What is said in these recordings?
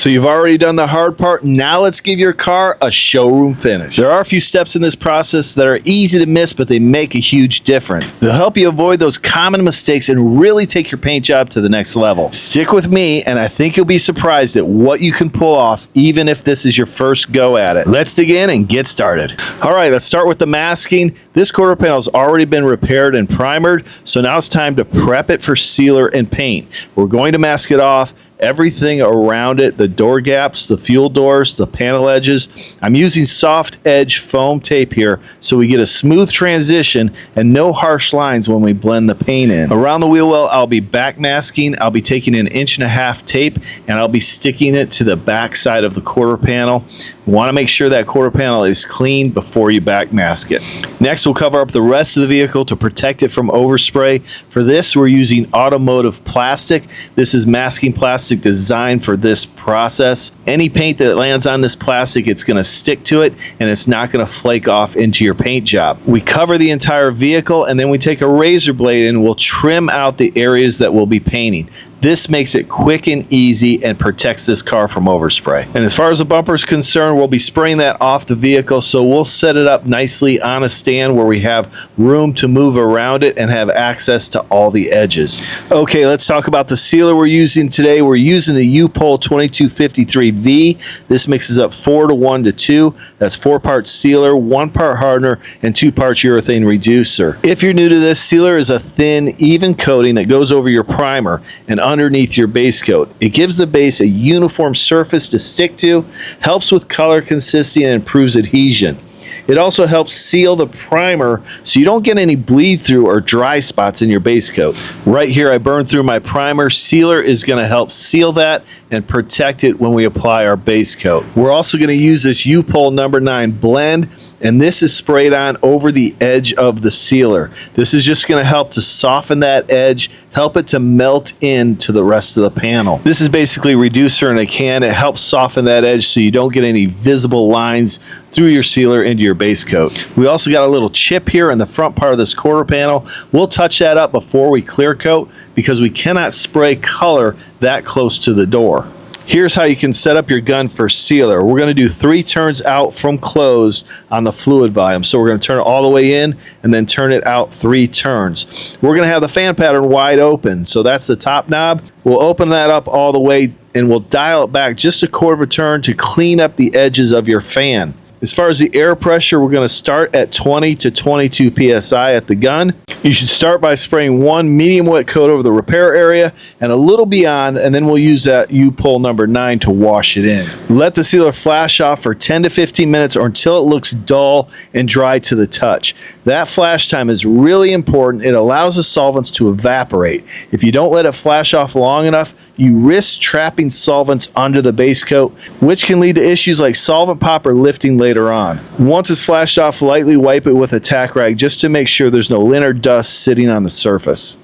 So you've already done the hard part. Now let's give your car a showroom finish. There are a few steps in this process that are easy to miss, but they make a huge difference. They'll help you avoid those common mistakes and really take your paint job to the next level. Stick with me, and I think you'll be surprised at what you can pull off, even if this is your first go at it. Let's dig in and get started. All right, let's start with the masking. This quarter panel has already been repaired and primered, so now it's time to prep it for sealer and paint. We're going to mask it off, everything around it, the door gaps, the fuel doors, the panel edges. I'm using soft edge foam tape here so we get a smooth transition and no harsh lines when we blend the paint in. Around the wheel well, I'll be backmasking. I'll be taking an 1.5 inch tape and I'll be sticking it to the back side of the quarter panel. You want to make sure that quarter panel is clean before you backmask it. Next, we'll cover up the rest of the vehicle to protect it from overspray. For this, we're using automotive plastic. This is masking plastic designed for this process. Any paint that lands on this plastic, it's going to stick to it and it's not going to flake off into your paint job. We cover the entire vehicle and then we take a razor blade and we'll trim out the areas that we'll be painting. This makes it quick and easy and protects this car from overspray. And as far as the bumper is concerned, we'll be spraying that off the vehicle, so we'll set it up nicely on a stand where we have room to move around it and have access to all the edges. Okay, let's talk about the sealer we're using today. We're using the UPOL 2253V. This mixes up 4 to 1 to 2. That's 4 parts sealer, 1 part hardener, and 2 parts urethane reducer. If you're new to this, sealer is a thin, even coating that goes over your primer and underneath your base coat. It gives the base a uniform surface to stick to, helps with color consistency, and improves adhesion. It also helps seal the primer so you don't get any bleed through or dry spots in your base coat. Right here I burned through my primer. Sealer is going to help seal that and protect it when we apply our base coat. We're also going to use this UPOL number 9 blend, and this is sprayed on over the edge of the sealer. This is just going to help to soften that edge, help it to melt into the rest of the panel. This is basically reducer in a can. It helps soften that edge so you don't get any visible lines through your sealer into your base coat. We also got a little chip here in the front part of this quarter panel. We'll touch that up before we clear coat because we cannot spray color that close to the door. Here's how you can set up your gun for sealer. We're going to do 3 turns out from closed on the fluid volume. So we're going to turn it all the way in and then turn it out 3 turns. We're going to have the fan pattern wide open. So that's the top knob. We'll open that up all the way and we'll dial it back just a quarter of a turn to clean up the edges of your fan. As far as the air pressure, we're going to start at 20 to 22 psi at the gun. You should start by spraying 1 medium wet coat over the repair area and a little beyond, and then we'll use that UPOL number 9 to wash it in. Let the sealer flash off for 10 to 15 minutes or until it looks dull and dry to the touch. That flash time is really important. It allows the solvents to evaporate. If you don't let it flash off long enough, you risk trapping solvents under the base coat, which can lead to issues like solvent pop or lifting later on. Once it's flashed off, lightly wipe it with a tack rag just to make sure there's no lint or dust sitting on the surface.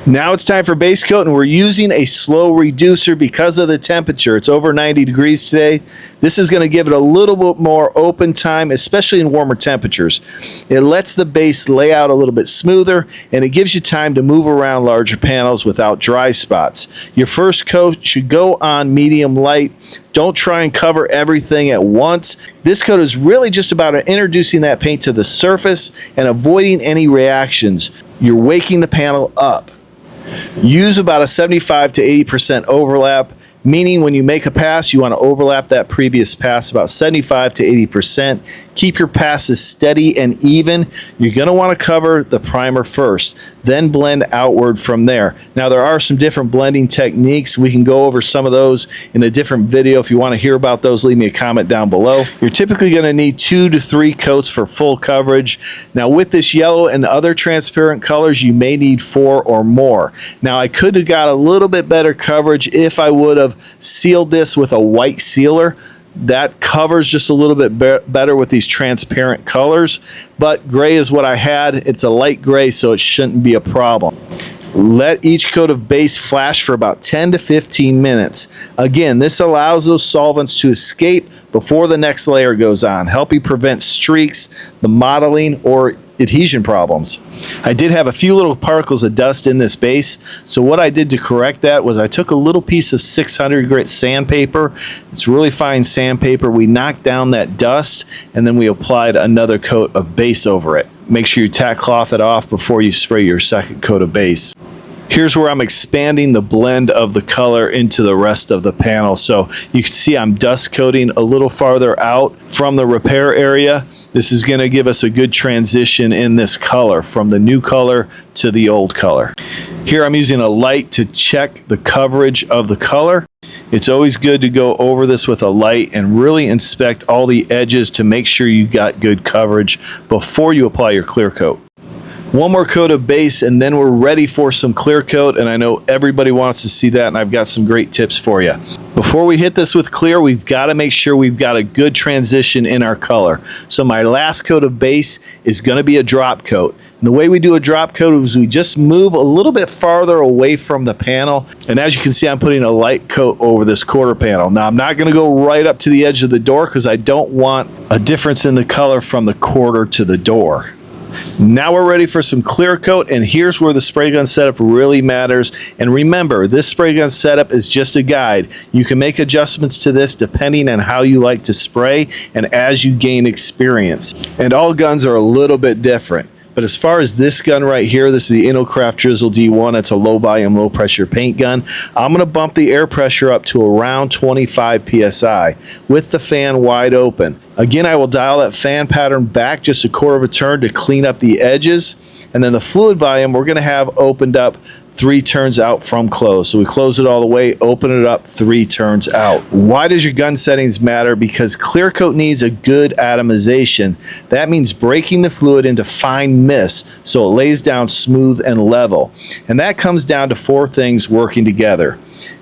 Now it's time for base coat, and we're using a slow reducer because of the temperature. It's over 90 degrees today. This is going to give it a little bit more open time, especially in warmer temperatures. It lets the base lay out a little bit smoother, and it gives you time to move around larger panels without dry spots. Your first coat should go on medium light. Don't try and cover everything at once. This coat is really just about introducing that paint to the surface and avoiding any reactions. You're waking the panel up. Use about a 75 to 80% overlap, meaning when you make a pass, you want to overlap that previous pass about 75 to 80%. Keep your passes steady and even. You're going to want to cover the primer first, then blend outward from there. Now there are some different blending techniques. We can go over some of those in a different video. If you want to hear about those, leave me a comment down below. You're typically going to need 2 to 3 coats for full coverage. Now with this yellow and other transparent colors, you may need 4 or more. Now I could have got a little bit better coverage if I would have sealed this with a white sealer. That covers just a little bit better with these transparent colors, but gray is what I had. It's a light gray, so it shouldn't be a problem. Let each coat of base flash for about 10 to 15 minutes. Again, this allows those solvents to escape before the next layer goes on, helping prevent streaks, the mottling, or adhesion problems. I did have a few little particles of dust in this base, so what I did to correct that was I took a little piece of 600 grit sandpaper. It's really fine sandpaper. We knocked down that dust, and then we applied another coat of base over it. Make sure you tack cloth it off before you spray your second coat of base. Here's where I'm expanding the blend of the color into the rest of the panel. So you can see I'm dust coating a little farther out from the repair area. This is going to give us a good transition in this color from the new color to the old color. Here I'm using a light to check the coverage of the color. It's always good to go over this with a light and really inspect all the edges to make sure you got good coverage before you apply your clear coat. One more coat of base and then we're ready for some clear coat, and I know everybody wants to see that, and I've got some great tips for you. Before we hit this with clear, we've got to make sure we've got a good transition in our color. So my last coat of base is going to be a drop coat. And the way we do a drop coat is we just move a little bit farther away from the panel, and as you can see I'm putting a light coat over this quarter panel. Now I'm not going to go right up to the edge of the door because I don't want a difference in the color from the quarter to the door. Now we're ready for some clear coat, and here's where the spray gun setup really matters. And remember, this spray gun setup is just a guide. You can make adjustments to this depending on how you like to spray and as you gain experience. And all guns are a little bit different. But as far as this gun right here, this is the Innocraft Drizzle D1. It's a low volume, low pressure paint gun. I'm going to bump the air pressure up to around 25 PSI with the fan wide open. Again, I will dial that fan pattern back just a quarter of a turn to clean up the edges. And then the fluid volume we're going to have opened up 3 turns out from close. So we close it all the way, open it up 3 turns out. Why does your gun settings matter? Because clear coat needs a good atomization. That means breaking the fluid into fine mist so it lays down smooth and level. And that comes down to 4 things working together.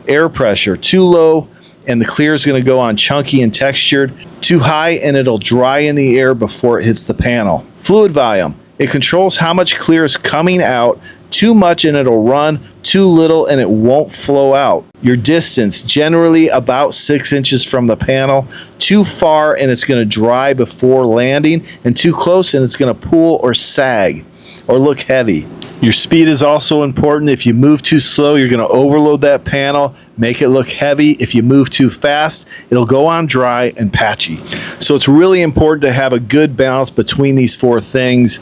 Air pressure, too low and the clear is going to go on chunky and textured. Too high and it'll dry in the air before it hits the panel. Fluid volume, it controls how much clear is coming out. Too much and it'll run, too little and it won't flow out. Your distance, generally about 6 inches from the panel. Too far and it's going to dry before landing, and too close and it's going to pool or sag or look heavy. Your speed is also important. If you move too slow, you're going to overload that panel, make it look heavy. If you move too fast, it'll go on dry and patchy. So it's really important to have a good balance between these 4 things.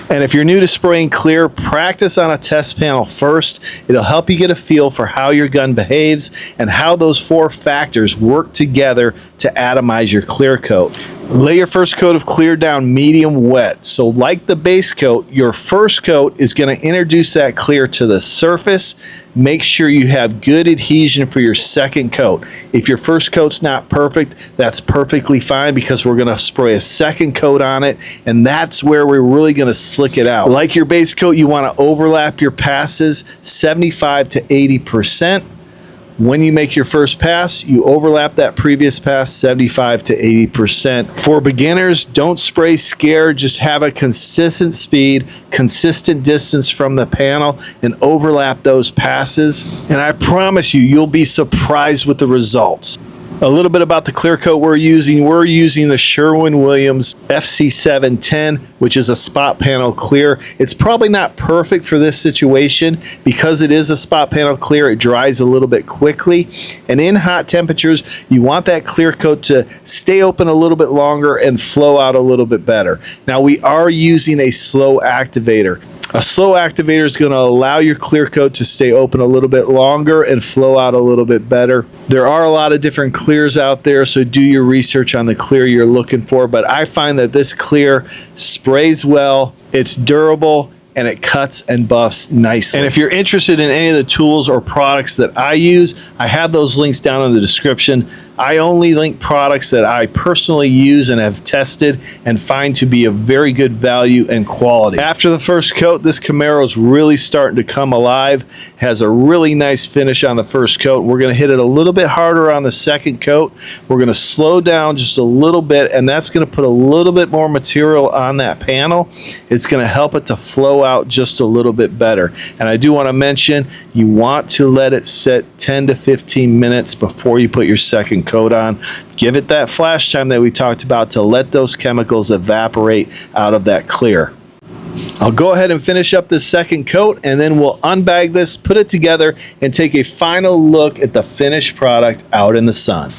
And if you're new to spraying clear, practice on a test panel first. It'll help you get a feel for how your gun behaves and how those 4 factors work together to atomize your clear coat. Lay your first coat of clear down medium wet. So like the base coat, your first coat is going to introduce that clear to the surface. Make sure you have good adhesion for your second coat. If your first coat's not perfect, that's perfectly fine because we're going to spray a second coat on it, and that's where we're really going to slick it out. Like your base coat, you want to overlap your passes 75 to 80%. When you make your first pass, you overlap that previous pass 75 to 80%. For beginners, don't spray scared. Just have a consistent speed, consistent distance from the panel, and overlap those passes. And I promise you, you'll be surprised with the results. A little bit about the clear coat we're using. We're using the Sherwin-Williams FC710, which is a spot panel clear. It's probably not perfect for this situation because it is a spot panel clear. It dries a little bit quickly. And in hot temperatures, you want that clear coat to stay open a little bit longer and flow out a little bit better. Now we are using a slow activator. A slow activator is going to allow your clear coat to stay open a little bit longer and flow out a little bit better. There are a lot of different clears out there, so do your research on the clear you're looking for. But I find that this clear sprays well, it's durable, and it cuts and buffs nicely. And if you're interested in any of the tools or products that I use, I have those links down in the description. I only link products that I personally use and have tested and find to be of very good value and quality. After the first coat, this Camaro is really starting to come alive. Has a really nice finish on the first coat. We're going to hit it a little bit harder on the second coat. We're going to slow down just a little bit, and that's going to put a little bit more material on that panel. It's going to help it to flow show out just a little bit better. And I do want to mention, you want to let it sit 10 to 15 minutes before you put your second coat on. Give it that flash time that we talked about to let those chemicals evaporate out of that clear. I'll go ahead and finish up this second coat, and then we'll unbag this, put it together, and take a final look at the finished product out in the sun.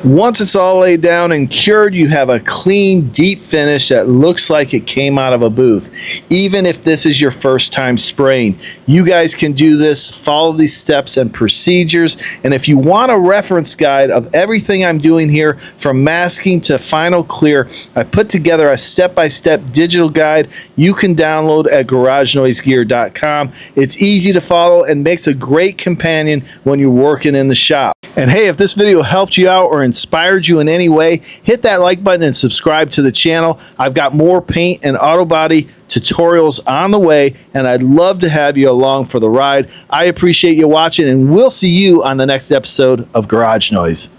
Once it's all laid down and cured, you have a clean, deep finish that looks like it came out of a booth. Even if this is your first time spraying, you guys can do this, follow these steps and procedures. And if you want a reference guide of everything I'm doing here, from masking to final clear, I put together a step-by-step digital guide you can download at GarageNoiseGear.com. It's easy to follow and makes a great companion when you're working in the shop. And hey, if this video helped you out or inspired you in any way, hit that like button and subscribe to the channel. I've got more paint and auto body tutorials on the way, and I'd love to have you along for the ride. I appreciate you watching, and we'll see you on the next episode of Garage Noise.